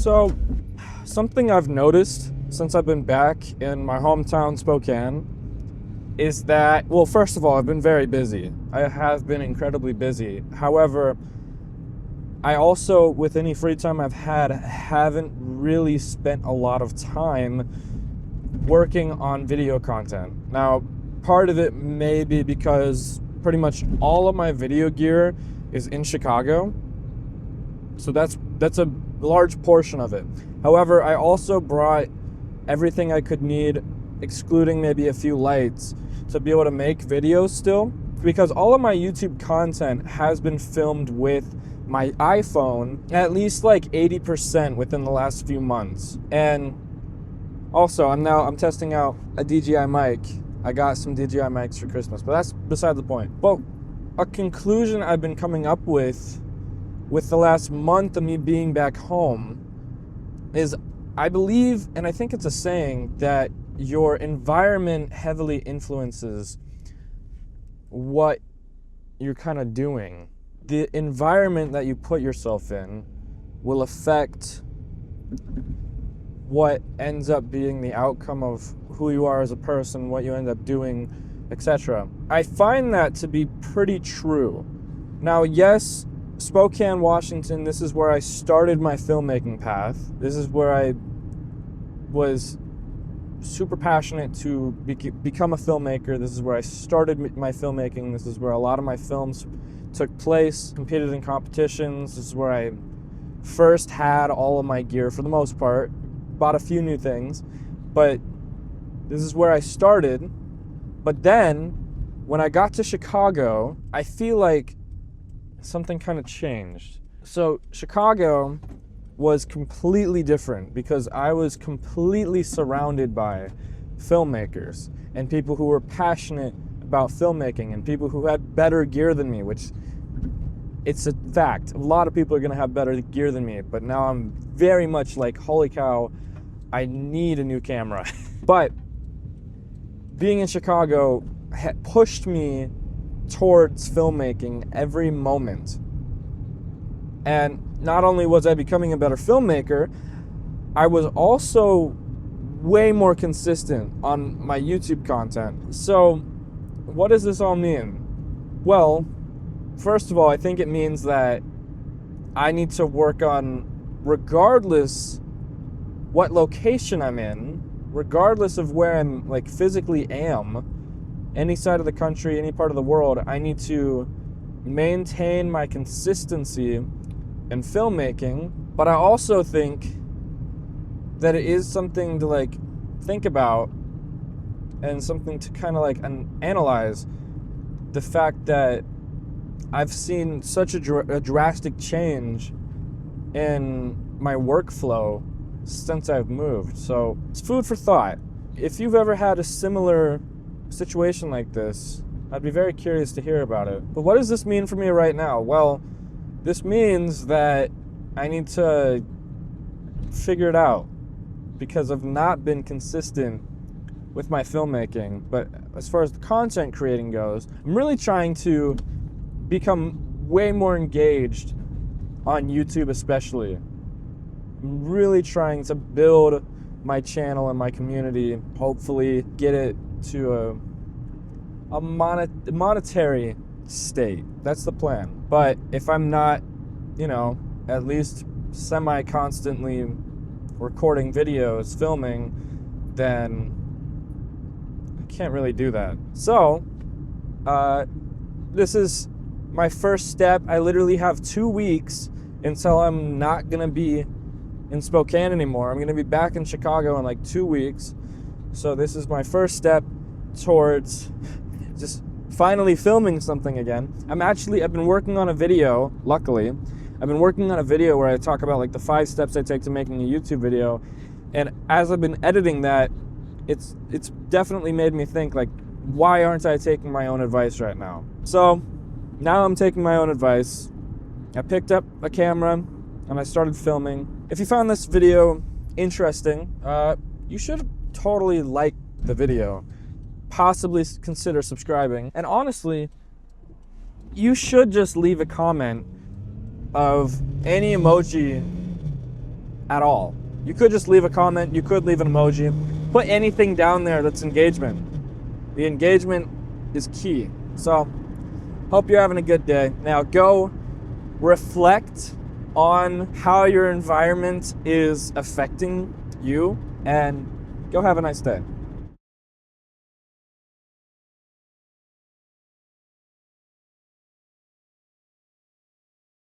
So, something I've noticed since I've been back in my hometown, Spokane, is that, well, first of all, I've been very busy. I have been incredibly busy. However, I also, with any free time I've had, haven't really spent a lot of time working on video content. Now, part of it may be because pretty much all of my video gear is in Chicago. So that's a large portion of it. However, I also brought everything I could need, excluding maybe a few lights, to be able to make videos still, because all of my YouTube content has been filmed with my iPhone, at least like 80% within the last few months. And also, I'm testing out a DJI mic. I got some DJI mics for Christmas, but that's beside the point. But a conclusion I've been coming up with the last month of me being back home is, I believe, and I think it's a saying, that your environment heavily influences what you're kind of doing. The environment that you put yourself in will affect what ends up being the outcome of who you are as a person, what you end up doing, etc. I find that to be pretty true. Now, yes, Spokane, Washington, this is where I started my filmmaking path. This is where I was super passionate to become a filmmaker. This is where I started my filmmaking. This is where a lot of my films took place, competed in competitions. This is where I first had all of my gear for the most part. Bought a few new things, but this is where I started. But then, when I got to Chicago, I feel like something kind of changed. So Chicago was completely different because I was completely surrounded by filmmakers and people who were passionate about filmmaking and people who had better gear than me, which it's a fact. A lot of people are going to have better gear than me, but now I'm very much like, holy cow, I need a new camera. But being in Chicago pushed me towards filmmaking every moment. And not only was I becoming a better filmmaker, I was also way more consistent on my YouTube content. So what does this all mean? Well, first of all, I think it means that I need to work on, regardless what location I'm in, regardless of where I'm like physically am, any side of the country, any part of the world, I need to maintain my consistency in filmmaking. But I also think that it is something to like think about and something to kind of like analyze the fact that I've seen such a drastic change in my workflow since I've moved. So it's food for thought. If you've ever had a similar situation like this, I'd be very curious to hear about it. But what does this mean for me right now? Well, this means that I need to figure it out because I've not been consistent with my filmmaking. But as far as the content creating goes, I'm really trying to become way more engaged on YouTube especially. I'm really trying to build my channel and my community, hopefully get it to a monetary state. That's the plan. But if I'm not, at least semi-constantly recording videos, filming, then I can't really do that. So, this is my first step. I literally have 2 weeks until I'm not gonna be in Spokane anymore. I'm gonna be back in Chicago in like 2 weeks. So this is my first step towards just finally filming something again. I've been working on a video, luckily. I've been working on a video where I talk about like the 5 steps I take to making a YouTube video. And as I've been editing that, it's definitely made me think like, why aren't I taking my own advice right now? So now I'm taking my own advice. I picked up a camera and I started filming. If you found this video interesting, you should totally like the video. Possibly consider subscribing. And honestly, you should just leave a comment of any emoji at all. You could just leave a comment, you could leave an emoji, put anything down there that's engagement. The engagement is key. So, hope you're having a good day. Now go reflect on how your environment is affecting you and go have a nice day.